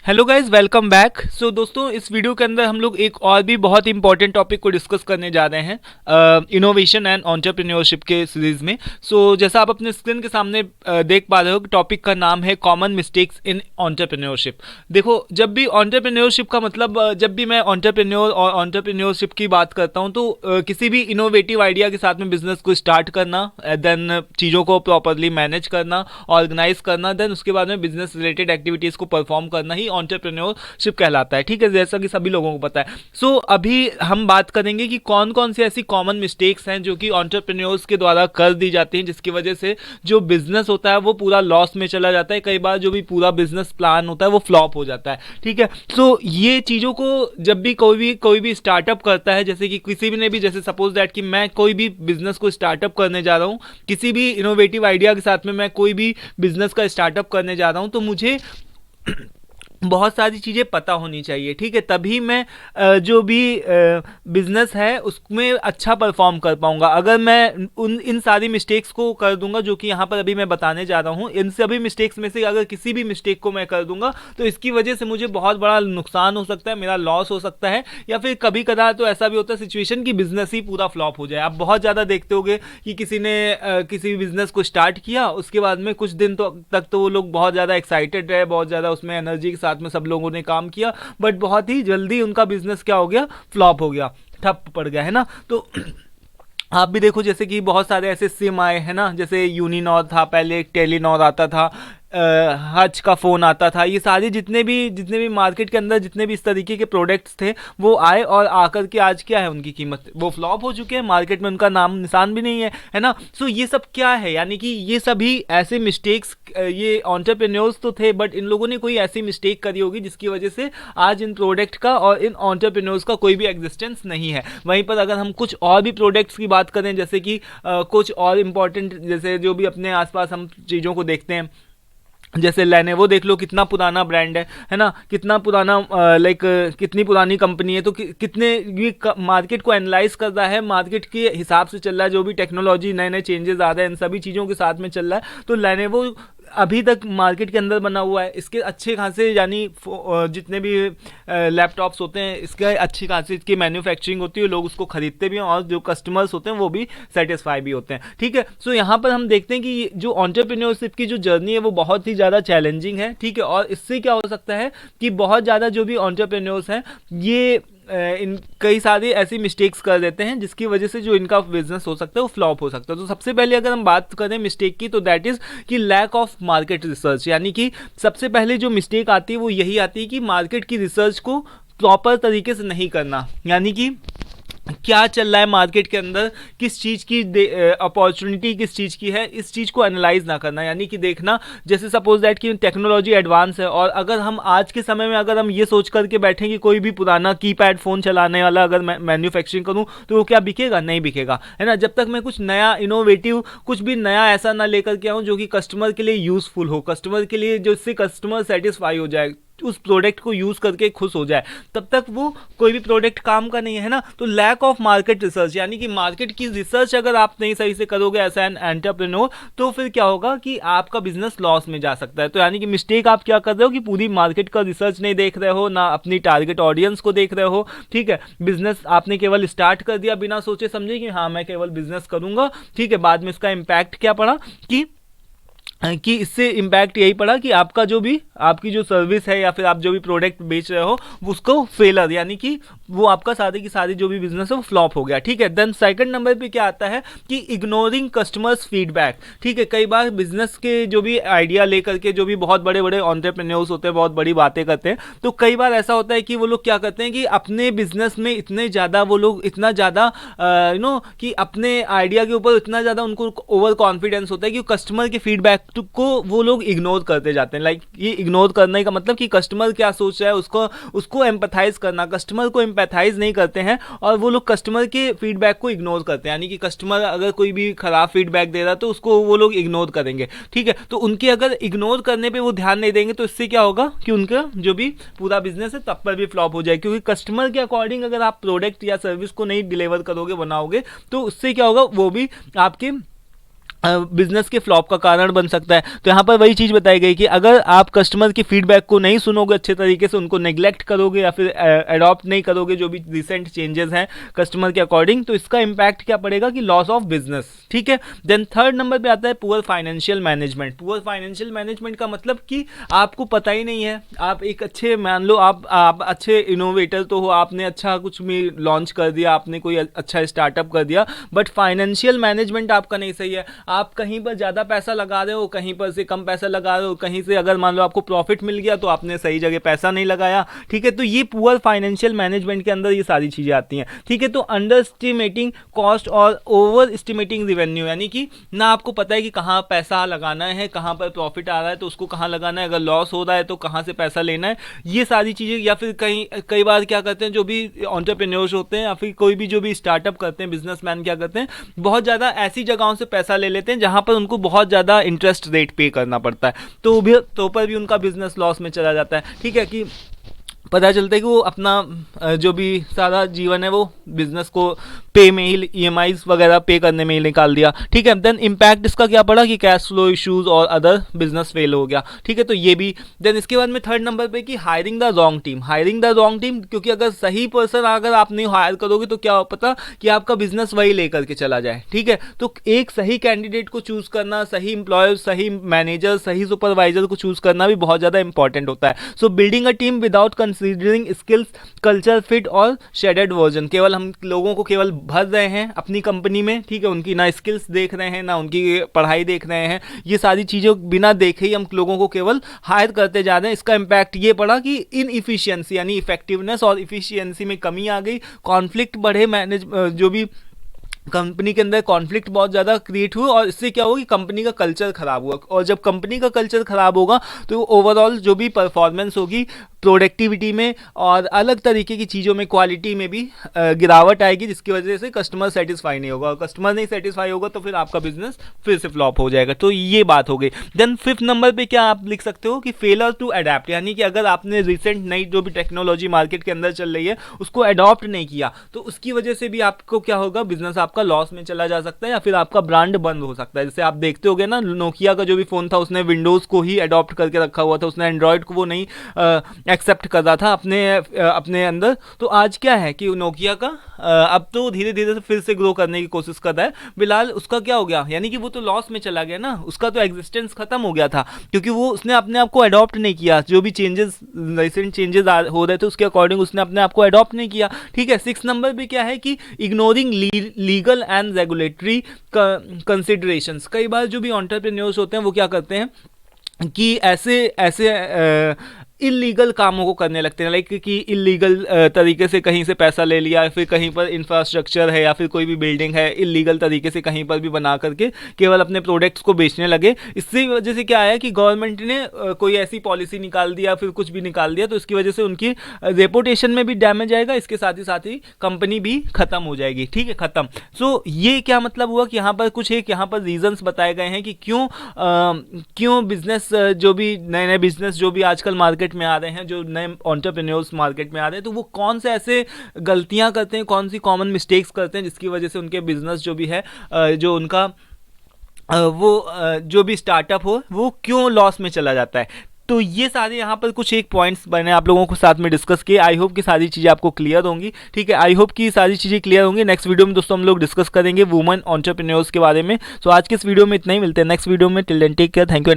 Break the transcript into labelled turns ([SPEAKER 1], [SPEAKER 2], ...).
[SPEAKER 1] Hello guys, welcome back. So दोस्तों, इस video के अंदर हम लोग एक और भी बहुत इंपॉर्टेंट टॉपिक को डिस्कस करने जा रहे हैं इनोवेशन एंड एंटरप्रेन्योरशिप के सीरीज में। जैसा आप अपने स्क्रीन के सामने देख पा रहे हो, टॉपिक का नाम है कॉमन मिस्टेक्स इन एंटरप्रेन्योरशिप। देखो, जब भी एंटरप्रेन्योरशिप का मतलब जब भी मैं एंटरप्रेन्योर और एंटरप्रेन्योरशिप की बात करता हूँ तो किसी भी इनोवेटिव आइडिया के साथ में बिजनेस को स्टार्ट करना, देन चीज़ों को प्रॉपरली मैनेज करना, ऑर्गेनाइज करना, देन उसके बाद में बिजनेस रिलेटेड एक्टिविटीज़ को परफॉर्म करना ही एंटरप्रेन्योरशिप कहलाता है। ठीक है, जैसा कि सभी लोगों को पता है। अभी हम बात करेंगे कि कौन कौन सी ऐसी कॉमन मिस्टेक्स हैं जो कि एंटरप्रेन्योर्स के द्वारा कर दी जाती हैं, जिसकी वजह से जो बिजनेस होता है वो पूरा लॉस में चला जाता है। कई बार जो भी पूरा बिजनेस प्लान होता है वो फ्लॉप हो जाता है। ठीक है, ये चीज़ों को जब भी कोई भी स्टार्टअप करता है, जैसे कि किसी भी ने भी, जैसे सपोज दैट कि मैं कोई भी बिजनेस को स्टार्टअप करने जा रहा हूँ, किसी भी इनोवेटिव आइडिया के साथ में मैं कोई भी बिजनेस का स्टार्टअप करने जा रहा हूँ, तो मुझे बहुत सारी चीज़ें पता होनी चाहिए। ठीक है, तभी मैं जो भी बिजनेस है उसमें अच्छा परफॉर्म कर पाऊंगा। अगर मैं इन सारी मिस्टेक्स को कर दूंगा जो कि यहाँ पर अभी मैं बताने जा रहा हूँ, इन सभी मिस्टेक्स में से अगर किसी भी मिस्टेक को मैं कर दूंगा तो इसकी वजह से मुझे बहुत बड़ा नुकसान हो सकता है, मेरा लॉस हो सकता है, या फिर कभी कदार तो ऐसा भी होता है सिचुएशन कि बिजनेस ही पूरा फ्लॉप हो जाए। आप बहुत ज़्यादा देखते होंगे कि किसी ने किसी भी बिजनेस को स्टार्ट किया, उसके बाद में कुछ दिन तक तो वो लोग बहुत ज़्यादा एक्साइटेड रहे, बहुत ज़्यादा उसमें एनर्जी के साथ में सब लोगों ने काम किया, बट बहुत ही जल्दी उनका बिजनेस क्या हो गया, फ्लॉप हो गया, ठप पड़ गया, है ना। तो आप भी देखो, जैसे कि बहुत सारे ऐसे सिम आए हैं ना, जैसे यूनिनॉर था पहले, एक टेलीनॉर आता था, हच का फ़ोन आता था। ये सारे जितने भी मार्केट के अंदर जितने भी इस तरीके के प्रोडक्ट्स थे वो आए, और आकर के आज क्या है, उनकी कीमत वो फ्लॉप हो चुके हैं, मार्केट में उनका नाम निशान भी नहीं है ना। ये सब क्या है, यानी कि ये सभी ऐसे मिस्टेक्स, ये एंटरप्रेन्योर्स तो थे, बट इन लोगों ने कोई ऐसी मिस्टेक करी होगी जिसकी वजह से आज इन प्रोडक्ट का और इन एंटरप्रेन्योर्स का कोई भी एग्जिस्टेंस नहीं है। वहीं पर अगर हम कुछ और भी प्रोडक्ट्स की बात करें, जैसे कि कुछ और इम्पॉर्टेंट, जैसे जो भी अपने आसपास हम चीज़ों को देखते हैं, जैसे लेनोवो देख लो, कितना पुराना ब्रांड है ना, कितना पुराना लाइक कितनी पुरानी कंपनी है। तो कितने ये मार्केट को एनालाइज कर रहा है, मार्केट के हिसाब से चल रहा है, जो भी टेक्नोलॉजी नए नए चेंजेस आ रहे हैं इन सभी चीज़ों के साथ में चल रहा है। तो लेनोवो अभी तक मार्केट के अंदर बना हुआ है। इसके अच्छे खासे, यानी जितने भी लैपटॉप्स होते हैं, इसके अच्छी खासी इसकी मैन्युफैक्चरिंग होती है, लोग उसको खरीदते भी हैं और जो कस्टमर्स होते हैं वो भी सेटिस्फाई भी होते हैं। ठीक है, यहाँ पर हम देखते हैं कि जो एंटरप्रेन्योरशिप की जो जर्नी है वो बहुत ही ज़्यादा चैलेंजिंग है। ठीक है, और इससे क्या हो सकता है कि बहुत ज़्यादा जो भी एंटरप्रेन्योर्स हैं ये इन कई सारी ऐसी मिस्टेक्स कर देते हैं जिसकी वजह से जो इनका बिजनेस हो सकता है वो फ्लॉप हो सकता है। तो सबसे पहले अगर हम बात करें मिस्टेक की, तो दैट इज़ कि लैक ऑफ मार्केट रिसर्च। यानी कि सबसे पहले जो मिस्टेक आती है वो यही आती है कि मार्केट की रिसर्च को प्रॉपर तरीके से नहीं करना। यानी कि क्या चल रहा है मार्केट के अंदर, किस चीज़ की अपॉर्चुनिटी किस चीज़ की है, इस चीज़ को एनालाइज ना करना। यानी कि देखना, जैसे सपोज दैट कि टेक्नोलॉजी एडवांस है, और अगर हम आज के समय में अगर हम ये सोच करके बैठें कि कोई भी पुराना कीपैड फ़ोन चलाने वाला अगर मैं मैन्युफैक्चरिंग करूं तो वो क्या बिकेगा, नहीं बिकेगा, है ना। जब तक मैं कुछ नया इनोवेटिव, कुछ भी नया ऐसा ना लेकर के आऊँ जो कि कस्टमर के लिए यूज़फुल हो, कस्टमर के लिए जो इससे कस्टमर सेटिस्फाई हो जाए, उस प्रोडक्ट को यूज़ करके खुश हो जाए, तब तक वो कोई भी प्रोडक्ट काम का नहीं है ना। तो लैक ऑफ मार्केट रिसर्च, यानी कि मार्केट की रिसर्च अगर आप नहीं सही से करोगे एज एन एंटरप्रेन्योर, तो फिर क्या होगा कि आपका बिजनेस लॉस में जा सकता है। तो यानी कि मिस्टेक आप क्या कर रहे हो कि पूरी मार्केट का रिसर्च नहीं देख रहे हो, ना अपनी टारगेट ऑडियंस को देख रहे हो। ठीक है, बिजनेस आपने केवल स्टार्ट कर दिया बिना सोचे समझे कि हाँ मैं केवल बिजनेस करूंगा। ठीक है, बाद में इसका इम्पैक्ट क्या पड़ा कि इससे इम्पैक्ट यही पड़ा कि आपका जो भी, आपकी जो सर्विस है या फिर आप जो भी प्रोडक्ट बेच रहे हो उसको फेलर, यानी कि वो आपका सारी की सारी जो भी बिजनेस है वो फ्लॉप हो गया। ठीक है, देन सेकंड नंबर पे क्या आता है कि इग्नोरिंग कस्टमर्स फीडबैक। ठीक है, कई बार बिजनेस के जो भी आइडिया लेकर के जो भी बहुत बड़े बड़े एंटरप्रेन्योर्स होते हैं, बहुत बड़ी बातें करते हैं, तो कई बार ऐसा होता है कि वो लोग क्या करते हैं कि अपने बिजनेस में इतने ज़्यादा वो लोग इतना ज़्यादा कि अपने आइडिया के ऊपर इतना ज़्यादा उनको ओवर कॉन्फिडेंस होता है कि कस्टमर के फीडबैक को वो लोग इग्नोर करते जाते हैं। लाइक ये इग्नोर करने का मतलब कि कस्टमर क्या सोच रहा है उसको एम्पैथाइज करना, कस्टमर को एम्पैथाइज नहीं करते हैं, और वो लोग कस्टमर के फीडबैक को इग्नोर करते हैं। यानी कि कस्टमर अगर कोई भी खराब फीडबैक दे रहा है तो उसको वो लोग इग्नोर करेंगे। ठीक है, तो उनके अगर इग्नोर करने पे वो ध्यान नहीं देंगे तो इससे क्या होगा कि उनका जो भी पूरा बिजनेस है तब पर भी फ्लॉप हो जाए, क्योंकि कस्टमर के अकॉर्डिंग अगर आप प्रोडक्ट या सर्विस को नहीं डिलीवर करोगे, बनाओगे, तो उससे क्या होगा, वो भी आपके बिजनेस के फ्लॉप का कारण बन सकता है। तो यहाँ पर वही चीज़ बताई गई कि अगर आप कस्टमर की फीडबैक को नहीं सुनोगे अच्छे तरीके से, उनको नेग्लेक्ट करोगे या फिर अडॉप्ट नहीं करोगे जो भी रिसेंट चेंजेस हैं कस्टमर के अकॉर्डिंग, तो इसका इम्पैक्ट क्या पड़ेगा कि लॉस ऑफ बिजनेस। ठीक है, देन थर्ड नंबर पे आता है poor financial management. Poor financial management का मतलब कि आपको पता ही नहीं है, आप एक अच्छे, मान लो आप अच्छे इनोवेटर तो हो, आपने अच्छा कुछ भी लॉन्च कर दिया, आपने कोई अच्छा स्टार्टअप कर दिया, बट फाइनेंशियल मैनेजमेंट आपका नहीं सही है। आप कहीं पर ज़्यादा पैसा लगा रहे हो, कहीं पर से कम पैसा लगा रहे हो, कहीं से अगर मान लो आपको प्रॉफिट मिल गया तो आपने सही जगह पैसा नहीं लगाया। ठीक है, तो ये पुअर फाइनेंशियल मैनेजमेंट के अंदर ये सारी चीज़ें आती हैं। ठीक है, तो अंडर एस्टिमेटिंग कॉस्ट और ओवर एस्टिमेटिंग रिवेन्यू, यानी कि ना आपको पता है कि कहाँ पैसा लगाना है, कहाँ पर प्रॉफिट आ रहा है तो उसको कहाँ लगाना है, अगर लॉस हो रहा है तो कहाँ से पैसा लेना है, ये सारी चीज़ें। या फिर कई बार क्या करते हैं जो भी एंटरप्रेन्योर्स होते हैं या फिर कोई भी जो भी स्टार्टअप करते हैं, बिजनेसमैन क्या करते हैं, बहुत ज़्यादा ऐसी जगहों से पैसा ले लेते हैं जहाँ पर उनको बहुत ज़्यादा इंटरेस्ट रेट पे करना पड़ता है, तो पर भी उनका बिजनेस लॉस में चला जाता है। ठीक है, कि पता चलता है कि वो अपना जो भी सारा जीवन है वो बिजनेस को पे में ही, ईएमआईज वगैरह पे करने में ही निकाल दिया। ठीक है, देन इम्पैक्ट इसका क्या पड़ा कि कैश फ्लो इश्यूज और अदर बिजनेस फेल हो गया। ठीक है, तो ये भी। देन इसके बाद में थर्ड नंबर पे कि hiring the wrong team. Hiring the wrong team, क्योंकि अगर सही पर्सन अगर आप नहीं हायर करोगे तो क्या पता कि आपका बिजनेस वही लेकर के चला जाए। ठीक है, तो एक सही कैंडिडेट को चूज करना, सही एम्प्लॉयर, सही मैनेजर, सही सुपरवाइजर को चूज करना भी बहुत ज़्यादा इंपॉर्टेंट होता है। सो building a team without considering skills, culture fit और शेडेड वर्जन। केवल हम लोगों को केवल भर रहे हैं अपनी कंपनी में, ठीक है, उनकी ना स्किल्स देख रहे हैं ना उनकी पढ़ाई देख रहे हैं, ये सारी चीज़ें बिना देखे ही हम लोगों को केवल हायर करते जा रहे हैं। इसका इम्पैक्ट ये पड़ा कि इनइफिशियंसी यानी इफेक्टिवनेस और इफिशियंसी में कमी आ गई, कॉन्फ्लिक्ट बढ़े, जो भी कंपनी के अंदर कॉन्फ्लिक्ट बहुत ज़्यादा क्रिएट हुआ, और इससे क्या हुआ कि कंपनी का कल्चर खराब हुआ। और जब कंपनी का कल्चर खराब होगा तो ओवरऑल जो भी परफॉर्मेंस होगी प्रोडक्टिविटी में और अलग तरीके की चीज़ों में, क्वालिटी में भी गिरावट आएगी, जिसकी वजह से कस्टमर सेटिस्फाई नहीं होगा, और कस्टमर नहीं सेटिस्फाई होगा तो फिर आपका बिजनेस फिर से फ्लॉप हो जाएगा। तो ये बात हो गई। देन फिफ्थ नंबर पे क्या आप लिख सकते हो कि फेलर टू अडेप्ट, यानी कि अगर आपने रिसेंट नई जो भी टेक्नोलॉजी मार्केट के अंदर चल रही है उसको अडॉप्ट नहीं किया तो उसकी वजह से भी आपको क्या होगा, बिजनेस आपका लॉस में चला जा सकता है या फिर आपका ब्रांड बंद हो सकता है। जैसे आप देखते होगे ना, नोकिया का जो भी फोन था उसने विंडोज को ही अडॉप्ट करके रखा हुआ था, उसने एंड्रॉयड को वो नहीं एक्सेप्ट कर रहा था अपने अंदर। तो आज क्या है कि नोकिया का अब तो धीरे धीरे से फिर से ग्रो करने की कोशिश कर रहा है। फिलहाल उसका क्या हो गया, यानी कि वो तो लॉस में चला गया ना, उसका तो एग्जिस्टेंस खत्म हो गया था, क्योंकि वो उसने अपने आप को अडॉप्ट नहीं किया। जो भी चेंजेस, रिसेंट चेंजेस हो रहे थे उसके अकॉर्डिंग उसने अपने आप को अडॉप्ट नहीं किया। ठीक है, 6 नंबर पे क्या है कि ignoring legal and regulatory considerations. कई बार जो भी एंटरप्रेन्योर्स होते हैं वो क्या करते हैं कि ऐसे इलीगल कामों को करने लगते हैं, लाइक कि इलीगल तरीके से कहीं से पैसा ले लिया, फिर कहीं पर इंफ्रास्ट्रक्चर है या फिर कोई भी बिल्डिंग है इलीगल तरीके से कहीं पर भी बना करके केवल अपने प्रोडक्ट्स को बेचने लगे। इससे वजह से क्या है कि गवर्नमेंट ने कोई ऐसी पॉलिसी निकाल दिया, फिर कुछ भी निकाल दिया, तो इसकी वजह से उनकी रेपुटेशन में भी डैमेज आएगा, इसके साथ ही कंपनी भी खत्म हो जाएगी। ठीक है, खत्म। सो ये क्या मतलब हुआ कि यहाँ पर कुछ एक यहाँ पर रीजंस बताए गए हैं कि क्यों बिजनेस, जो भी नए नए बिजनेस जो भी आजकल मार्केट में आ रहे हैं, जो नए एंटरप्रेन्योर्स मार्केट में आ रहे हैं, तो वो कौन से ऐसे गलतियां करते हैं, कौन सी कॉमन मिस्टेक्स करते हैं जिसकी वजह से उनके बिजनेस जो भी है, जो उनका जो भी स्टार्टअप हो वो क्यों लॉस में चला जाता है। तो ये सारे यहाँ पर कुछ एक पॉइंट्स मैंने आप लोगों को साथ में डिस्कस किए। आई होप कि सारी चीज़ें आपको क्लियर होंगी। ठीक है, आई होप कि सारी चीज़ें क्लियर होंगी। नेक्स्ट वीडियो में दोस्तों हम लोग डिस्कस करेंगे वुमेन एंटरप्रेन्योर्स के बारे में। सो आज के इस वीडियो में इतना ही, मिलते हैं नेक्स्ट वीडियो में। Till then take care, thank you and